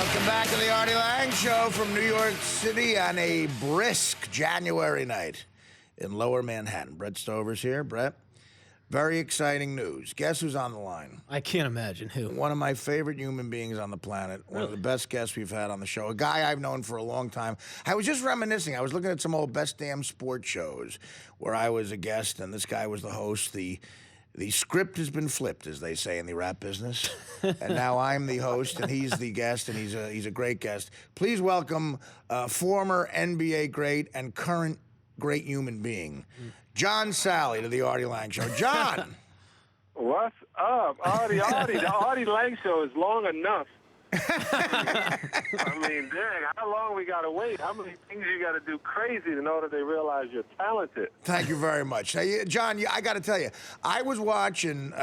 Welcome back to the Artie Lange Show from New York City on a brisk January night in Lower Manhattan. Brett Stover's here. Brett, very exciting news. Guess who's on the line? I can't imagine who. One of my favorite human beings on the planet. One of the best guests we've had on the show. A guy I've known for a long time. I was just reminiscing. I was looking at some old Best Damn Sports shows where I was a guest and this guy was the host. The script has been flipped, as they say in the rap business, and now I'm the host, and he's the guest, and he's a great guest. Please welcome former NBA great and current great human being, John Salley, to the Artie Lange Show. John! What's up, Artie? The Artie Lange Show is long enough. I mean, dang, how long we got to wait? How many things you got to do crazy in order to realize you're talented? Thank you very much. Hey, John, I got to tell you, I was watching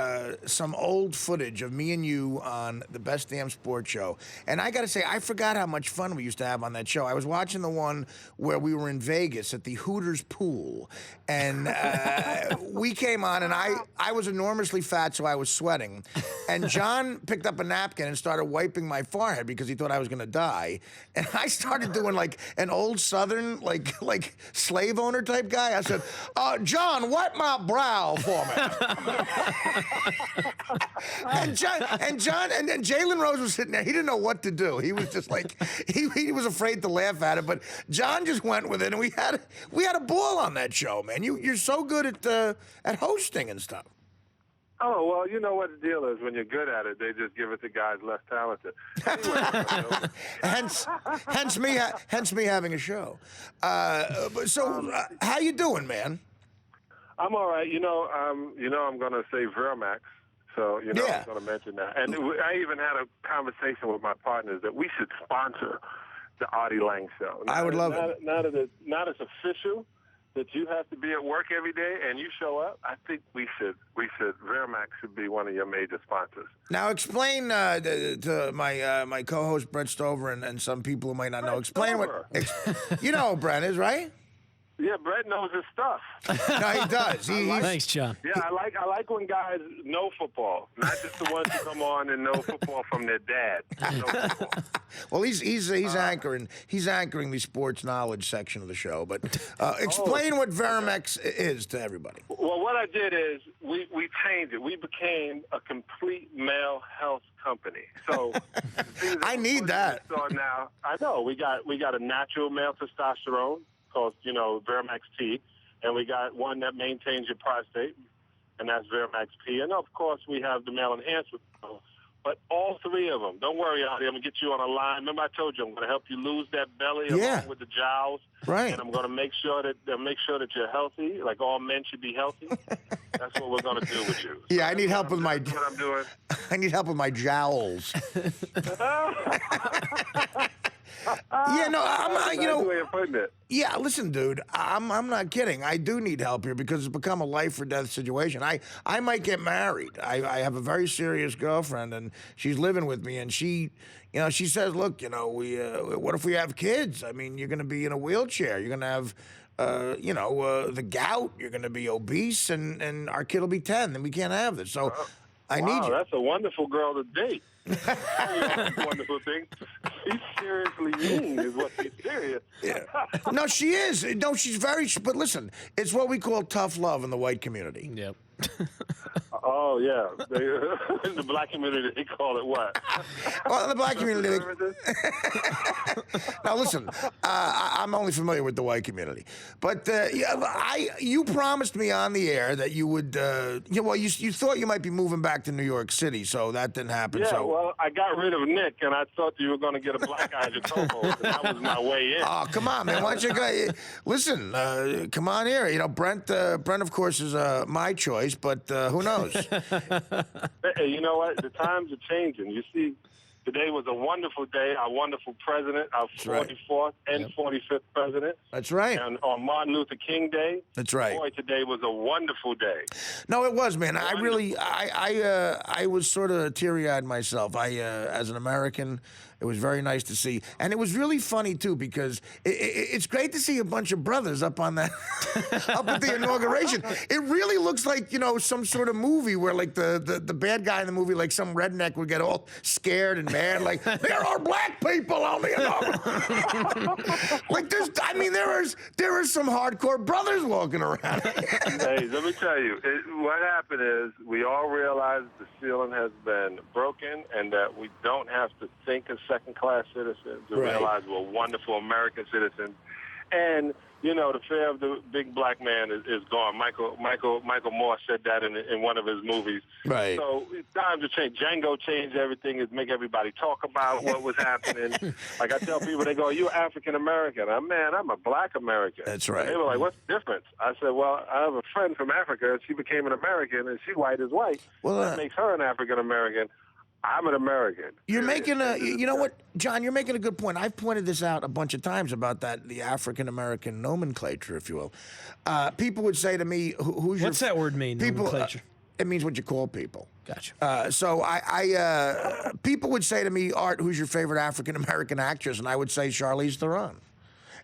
some old footage of me and you on the Best Damn Sports Show, and I got to say, I forgot how much fun we used to have on that show. I was watching the one where we were in Vegas at the Hooters pool, and we came on, and I was enormously fat, so I was sweating, and John picked up a napkin and started wiping my forehead because he thought I was going to die, and I started doing like an old Southern like slave owner type guy. I said, "John, wipe my brow for me." and Jalen Rose was sitting there. He didn't know what to do. He was just like he was afraid to laugh at it, but John just went with it, and we had a ball on that show, man. You're so good at hosting and stuff. Oh, well, you know what the deal is. When you're good at it, they just give it to guys less talented. Anyway, hence me having a show. How you doing, man? I'm all right. I'm going to say Varimax. So, yeah. I'm going to mention that. And I even had a conversation with my partners that we should sponsor the Artie Lange Show. I would love it. Not as official that you have to be at work every day and you show up. I think Varimax should be one of your major sponsors. Now explain to my co-host Brett Stover and some people who might not know. Explain what you know who Brett is, right? Yeah, Brett knows his stuff. No, he does. Thanks, John. Yeah, I like when guys know football, not just the ones who come on and know football from their dad. Well, he's anchoring the sports knowledge section of the show. But explain what Varimax is to everybody. Well, what I did is we changed it. We became a complete male health company. So I need that. So now I know we got a natural male testosterone called, Varimax T, and we got one that maintains your prostate, and that's Varimax P. And, of course, we have the male enhancement. But all three of them, don't worry, Artie, I'm going to get you on a line. Remember I told you I'm going to help you lose that belly along with the jowls. Right. And I'm going to make sure that you're healthy, like all men should be healthy. That's what we're going to do with you. So yeah, I need help with my... That's what I'm doing. I need help with my jowls. Yeah, no, way of putting it. Yeah, listen, dude, I'm not kidding. I do need help here because it's become a life or death situation. I might get married. I have a very serious girlfriend, and she's living with me, and she says, look, what if we have kids? I mean, you're going to be in a wheelchair. You're going to have, the gout. You're going to be obese, and our kid will be 10, and we can't have this. So I need you. That's a wonderful girl to date. Wonderful thing. She's seriously mean, is what she's serious. Yeah. No, she is. No, she's very. But listen, it's what we call tough love in the white community. Yep. Oh yeah, in the black community they call it what? Well, in the black community. Now listen, I'm only familiar with the white community, but you promised me on the air that you would. You thought you might be moving back to New York City, so that didn't happen. Yeah, so. Well, I got rid of Nick, and I thought you were going to get a black guy to co-host, and that was my way in. Oh, come on, man! Why don't you go? Listen, come on here. Brent, of course, is my choice, but who knows? Hey, you know what? The times are changing. You see, today was a wonderful day. Our wonderful president, our 44th and 45th president. That's right. And on Martin Luther King Day. That's right. Boy, today was a wonderful day. No, it was, man. I was sort of teary-eyed myself. As an American, It was very nice to see. And it was really funny, too, because it's great to see a bunch of brothers up on that, up at the inauguration. It really looks like, some sort of movie where, like, the bad guy in the movie, like some redneck would get all scared and mad, like, there are black people on the inauguration. Like, there are some hardcore brothers walking around. Hey, let me tell you, what happened is we all realized the ceiling has been broken and that we don't have to think as second-class citizens to realize we're wonderful American citizens. And, the fear of the big black man is gone. Michael Moore said that in one of his movies. Right. So it's time to change. Django changed everything. It make everybody talk about what was happening. Like I tell people, they go, "You're African-American." I'm a black American. That's right. And they were like, "What's the difference?" I said, "Well, I have a friend from Africa, and she became an American, and she white as white. Well, that makes her an African-American. I'm an American." You're making what, John, you're making a good point. I've pointed this out a bunch of times about the African-American nomenclature, if you will. People would say to me, what's that word mean, nomenclature? It means what you call people. Gotcha. So people would say to me, Art, who's your favorite African-American actress? And I would say Charlize Theron.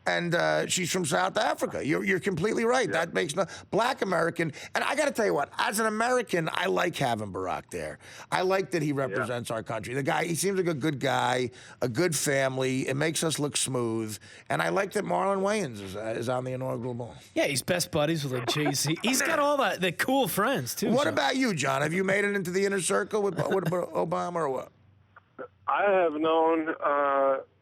And she's from South Africa. You're completely right. Yeah. That makes no black American. And I got to tell you what, as an American, I like having Barack there. I like that he represents our country. The guy, he seems like a good guy, a good family. It makes us look smooth. And I like that Marlon Wayans is on the inaugural ball. Yeah, he's best buddies with like Jay-Z. He's got all the cool friends too. What about you, John? Have you made it into the inner circle with Obama or what? I have known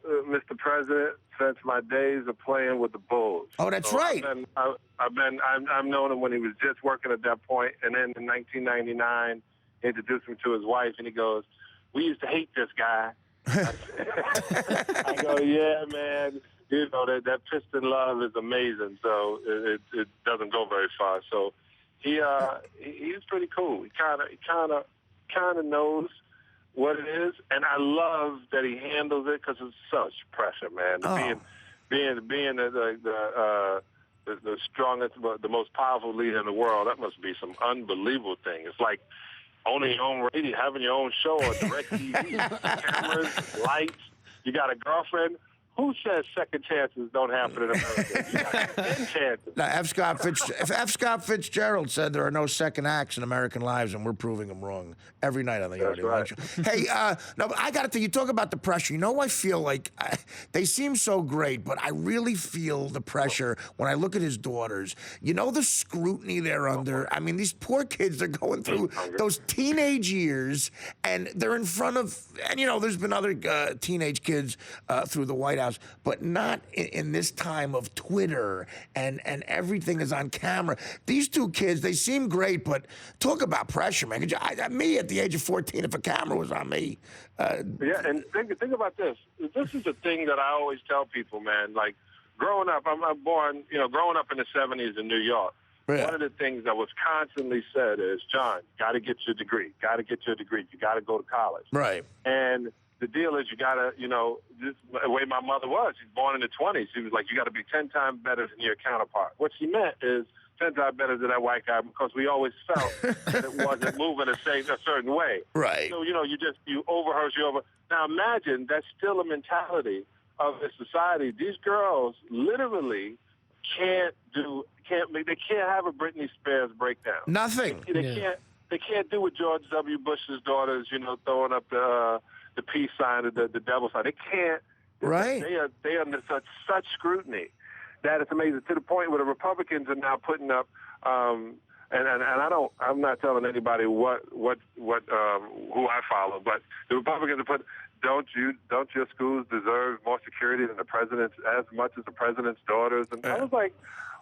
Mr. President since my days of playing with the Bulls. Oh, that's right. I've known him when he was just working at that point, and then in 1999, he introduced me to his wife, and he goes, "We used to hate this guy." I go, "Yeah, man. That Piston love is amazing." So it doesn't go very far. So he's pretty cool. He kind of knows what it is, and I love that he handles it because it's such pressure, man. Being the strongest, the most powerful leader in the world, that must be some unbelievable thing. It's like owning your own radio, having your own show on direct TV, cameras, lights. You got a girlfriend. Who says second chances don't happen in America? You got 10 chances. Now, F. Scott Fitzgerald said there are no second acts in American lives, and we're proving him wrong every night on the Artie Lange Show. Hey, no, but I got to tell you, talk about the pressure. I feel like they seem so great, but I really feel the pressure when I look at his daughters. The scrutiny they're under. I mean, these poor kids, they're going through those teenage years, and they're in front of, and there's been other teenage kids through the White House, but not in this time of Twitter and everything is on camera. These two kids, they seem great, but talk about pressure, man. Me at the age of 14, if a camera was on me. Yeah, and think about this. This is the thing that I always tell people, man. Like, growing up, I'm born, growing up in the 70s in New York. Yeah. One of the things that was constantly said is, John, got to get your degree. Got to get your degree. You got to go to college. Right. And the deal is you got to, this the way my mother was, she's born in the 20s. She was like, you got to be 10 times better than your counterpart. What she meant is 10 times better than that white guy because we always felt that it wasn't moving a certain way. Right. So, you overrehearse, Now imagine that's still a mentality of a society. These girls literally can't have a Britney Spears breakdown. Nothing. They can't do what George W. Bush's daughters, throwing up the peace sign or the devil sign. They can't. Right. They are under such scrutiny that it's amazing, to the point where the Republicans are now putting up. And I'm not telling anybody who I follow, but the Republicans are don't your schools deserve more security than the president's, as much as the president's daughters? And I was like,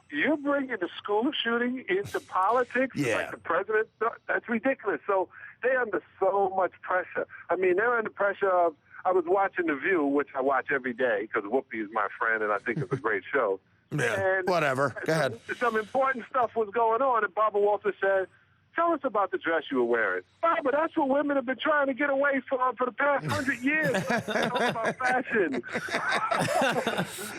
you're bringing the school shooting into politics? Yeah. Like the president? That's ridiculous. So they're under so much pressure. I mean, they're under pressure of, I was watching The View, which I watch every day because Whoopi is my friend and I think it's a great show. Yeah, and whatever. Go ahead. Some important stuff was going on, and Barbara Walters said, tell us about the dress you were wearing. Barbara, that's what women have been trying to get away from for the past 100 years. About fashion.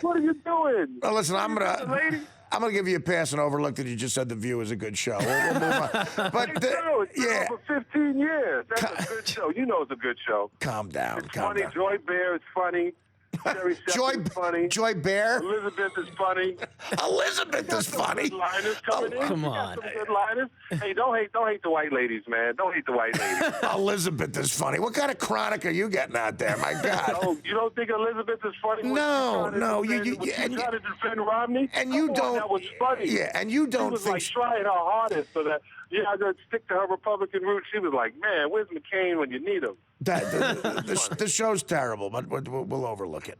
What are you doing? Well, listen, I'm gonna. Lady? I'm going to give you a pass and overlook that you just said The View is a good show. We'll move on. But It's been over 15 years. That's a good show. You know it's a good show. Calm down. It's Calm funny. down. Joy Bear is funny. Jerry Shepard is funny. Joy Bear? Elizabeth is funny. Elizabeth is funny. Good liners coming in. come You got on. some good liners. Hey, don't hate the white ladies, man. Don't hate the white ladies. Elizabeth is funny. What kind of chronic are you getting out there? My God. Oh, you don't think Elizabeth is funny? No. When she tried to defend Romney? And you don't. That was funny. Yeah, and you don't She was think. like trying her hardest so that to stick to her Republican roots. She was like, man, where's McCain when you need him? The show's terrible, but we'll overlook it.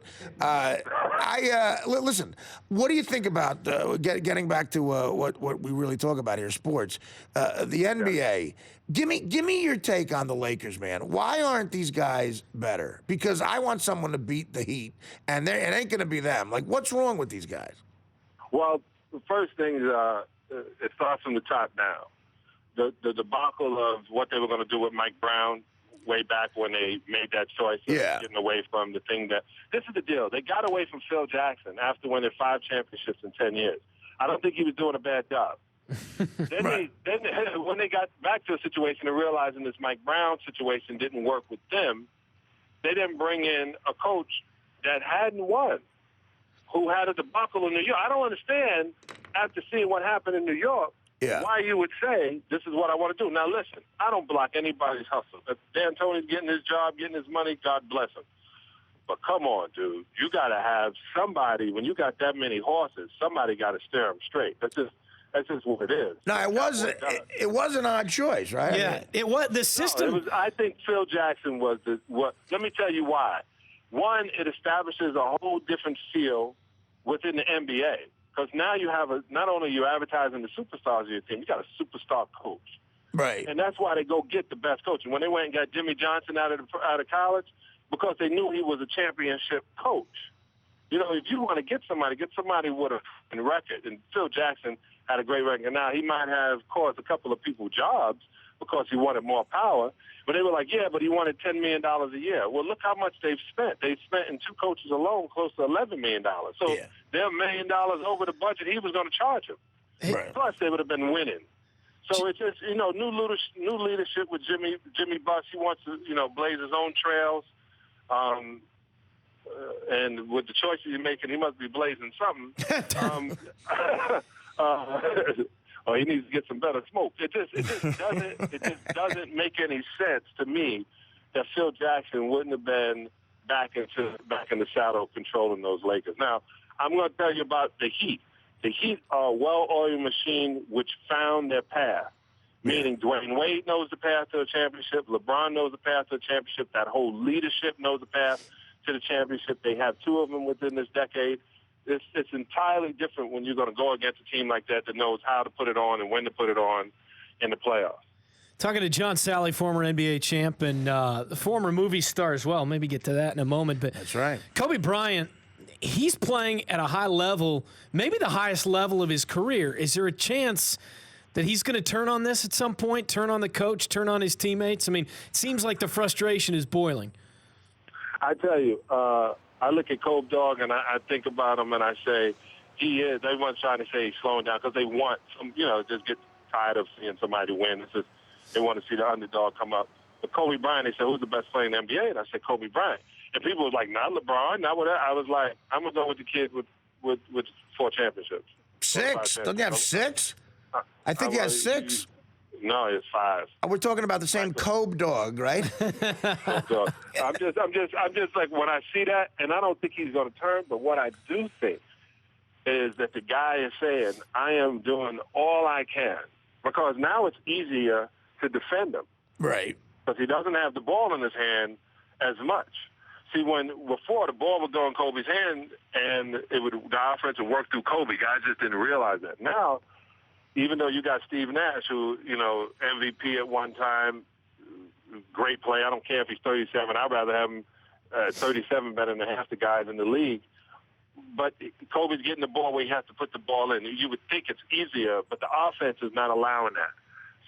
Listen. What do you think about getting back to what we really talk about here, sports? The NBA. Give me your take on the Lakers, man. Why aren't these guys better? Because I want someone to beat the Heat, and it ain't going to be them. Like, what's wrong with these guys? Well, the first thing is it starts from the top down. The debacle of what they were going to do with Mike Brown way back when they made that choice of getting away from the thing that – this is the deal. They got away from Phil Jackson after winning 5 championships in 10 years. I don't think he was doing a bad job. Then when they got back to a situation and realizing this Mike Brown situation didn't work with them, they didn't bring in a coach that hadn't won, who had a debacle in New York. I don't understand, after seeing what happened in New York, why you would say, this is what I want to do. Now, listen, I don't block anybody's hustle. If D'Antoni's getting his job, getting his money, God bless him. But come on, dude. You got to have somebody, when you got that many horses, somebody got to steer them straight. That's just what it is. No, it was an odd choice, right? Yeah, it was the system. No, I think Phil Jackson was what. Let me tell you why. One, it establishes a whole different feel within the NBA. Because now you have not only you advertising the superstars of your team, you got a superstar coach. Right. And that's why they go get the best coach. And when they went and got Jimmy Johnson out of college, because they knew he was a championship coach. You know, if you want to get somebody with a record. And Phil Jackson had a great record. And now he might have caused a couple of people jobs because he wanted more power. But they were like, yeah, but he wanted $10 million a year. Well, look how much they've spent. They've spent in 2 coaches alone close to $11 million. So they're $1 million over the budget he was going to charge him. Right. Plus, they would have been winning. So it's just, new leadership with Jimmy Buss. He wants to, blaze his own trails. And with the choices he's making, he must be blazing something. Or he needs to get some better smoke. It just doesn't make any sense to me that Phil Jackson wouldn't have been back in the saddle controlling those Lakers. Now, I'm going to tell you about the Heat. The Heat are a well-oiled machine which found their path, meaning Dwayne Wade knows the path to the championship, LeBron knows the path to the championship, that whole leadership knows the path to the championship. They have 2 of them within this decade. It's entirely different when you're going to go against a team like that knows how to put it on and when to put it on in the playoffs. Talking to John Salley, former NBA champ and former movie star as well. Maybe get to that in a moment. But that's right. Kobe Bryant, he's playing at a high level, maybe the highest level of his career. Is there a chance that he's going to turn on this at some point, turn on the coach, turn on his teammates? I mean, it seems like the frustration is boiling. I tell you, I look at Kobe Dog and I think about him and I say, he is. Everyone's trying to say he's slowing down because they want some, just get tired of seeing somebody win. It's just, they want to see the underdog come up. But Kobe Bryant, they said, who's the best player in the NBA? And I said, Kobe Bryant. And people were like, not LeBron, not whatever. I was like, I'm going to go with the kid with 4 championships. 6? Don't you have 6? I think he has 6. No, it's 5. We're talking about the same Kobe Dog, right? Kobe Dog. I'm just like, when I see that, and I don't think he's going to turn, but what I do think is that the guy is saying, I am doing all I can, because now it's easier to defend him. Right. Because he doesn't have the ball in his hand as much. See, when before the ball would go in Kobe's hand and the offense would work through Kobe, guys just didn't realize that. Now, even though you got Steve Nash, who, MVP at one time, great play. I don't care if he's 37. I'd rather have him 37 better than half the guys in the league. But Kobe's getting the ball where he has to put the ball in. You would think it's easier, but the offense is not allowing that.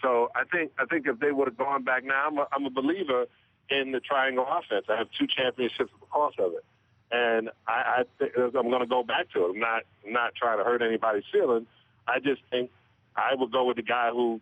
So I think if they would have gone back now, I'm a believer in the triangle offense. I have 2 championships because of it. And I think I'm going to go back to it. I'm not trying to hurt anybody's feelings. I just think I would go with the guy who,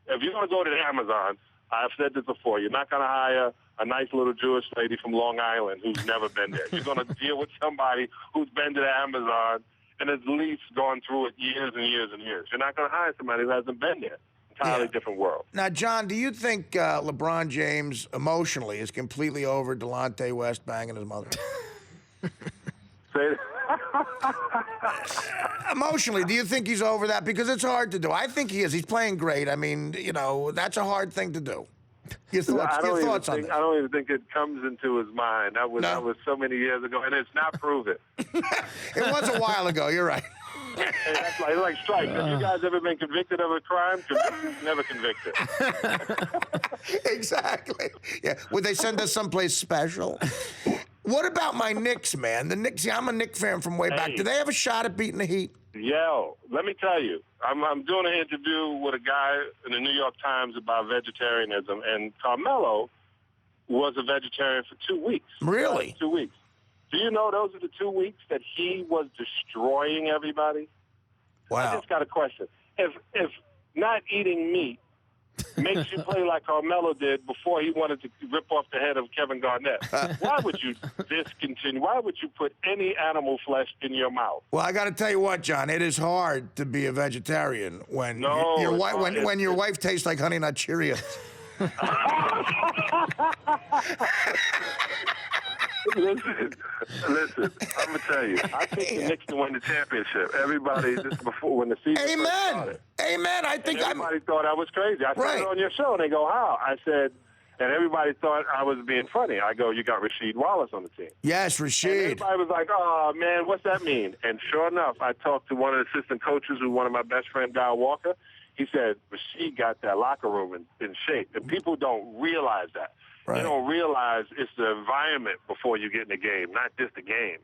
if you're going to go to the Amazon, I've said this before, you're not going to hire a nice little Jewish lady from Long Island who's never been there. You're going to deal with somebody who's been to the Amazon and at least gone through it years and years and years. You're not going to hire somebody who hasn't been there. Entirely different world. Now, John, do you think LeBron James emotionally is completely over Delonte West banging his mother? Emotionally, do you think he's over that? Because it's hard to do. I think he is. He's playing great. I mean, that's a hard thing to do. Your thoughts on this? I don't even think it comes into his mind. That was so many years ago, and it's not proven. It was a while ago. You're right. Hey, that's like strikes. Have you guys ever been convicted of a crime? Never convicted. Exactly. Yeah. Would they send us someplace special? What about my Knicks, man? The Knicks. I'm a Knicks fan from way back. Do they have a shot at beating the Heat? Yo, let me tell you. I'm doing an interview with a guy in the New York Times about vegetarianism, and Carmelo was a vegetarian for 2 weeks. Really? 2 weeks. Do you know those are the 2 weeks that he was destroying everybody? Wow. I just got a question. If not eating meat makes you play like Carmelo did before he wanted to rip off the head of Kevin Garnett, why would you discontinue? Why would you put any animal flesh in your mouth? Well, I got to tell you what, John. It is hard to be a vegetarian when when your wife tastes like Honey Nut Cheerios. Listen, I'm going to tell you. I think the Knicks to win the championship. Everybody, just before, when the season first started. Amen. I think everybody thought I was crazy. I said it on your show, and they go, how? I said, and everybody thought I was being funny. I go, you got Rasheed Wallace on the team. Yes, Rasheed. And everybody was like, oh, man, what's that mean? And sure enough, I talked to one of the assistant coaches, who's one of my best friend, Guy Walker. He said, Rasheed got that locker room in shape. And people don't realize that. Right. They don't realize it's the environment before you get in the game, not just the game.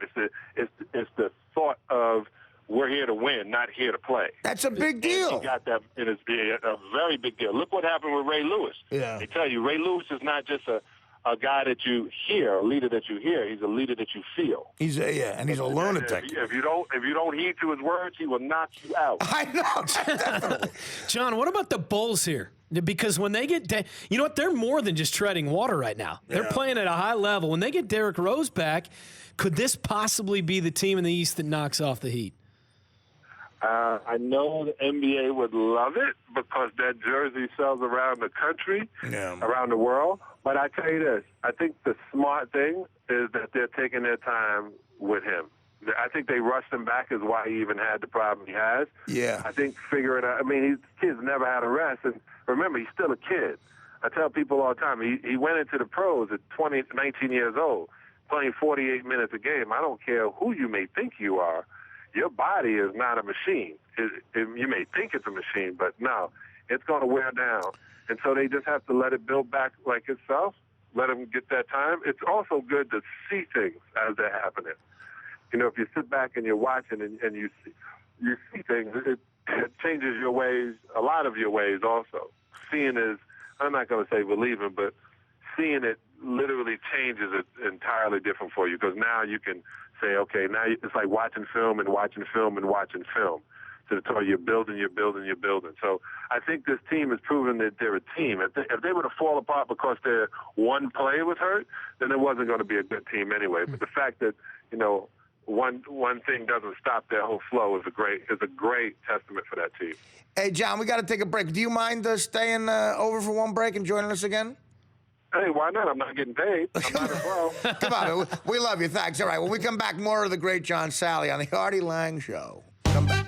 It's the thought of we're here to win, not here to play. That's a big deal. And he got that, and it's a very big deal. Look what happened with Ray Lewis. Yeah. They tell you, Ray Lewis is not just a guy that you hear, a leader that you hear. He's a leader that you feel. He's a lunatic. If you don't heed to his words, he will knock you out. I know, definitely. John, what about the Bulls here? Because when they get, you know what? They're more than just treading water right now. They're playing at a high level. When they get Derrick Rose back, could this possibly be the team in the East that knocks off the Heat? I know the NBA would love it because that jersey sells around the country, around the world. But I tell you this, I think the smart thing is that they're taking their time with him. I think they rushed him back is why he even had the problem he has. Yeah. I think figuring out, I mean, his kids never had a rest. And remember, he's still a kid. I tell people all the time, he went into the pros at 19 years old, playing 48 minutes a game. I don't care who you may think you are. Your body is not a machine. You may think it's a machine, but no, it's going to wear down. And so they just have to let it build back like itself, let him get that time. It's also good to see things as they're happening. You know, if you sit back and you're watching and you see things, it changes your ways, a lot of your ways also. Seeing is, I'm not going to say believing, but seeing it literally changes it entirely different for you because now you can say, okay, now it's like watching film and watching film and watching film. So you're building. So I think this team has proven that they're a team. If they were to fall apart because their one player was hurt, then it wasn't going to be a good team anyway. But the fact that, you know, one thing doesn't stop their whole flow is a great testament for that team. Hey, John, we got to take a break. Do you mind staying over for one break and joining us again? Hey, why not? I'm not getting paid. I might as well. Come on, we love you. Thanks. All right, when we come back, more of the great John Salley on the Artie Lange Show. Come back.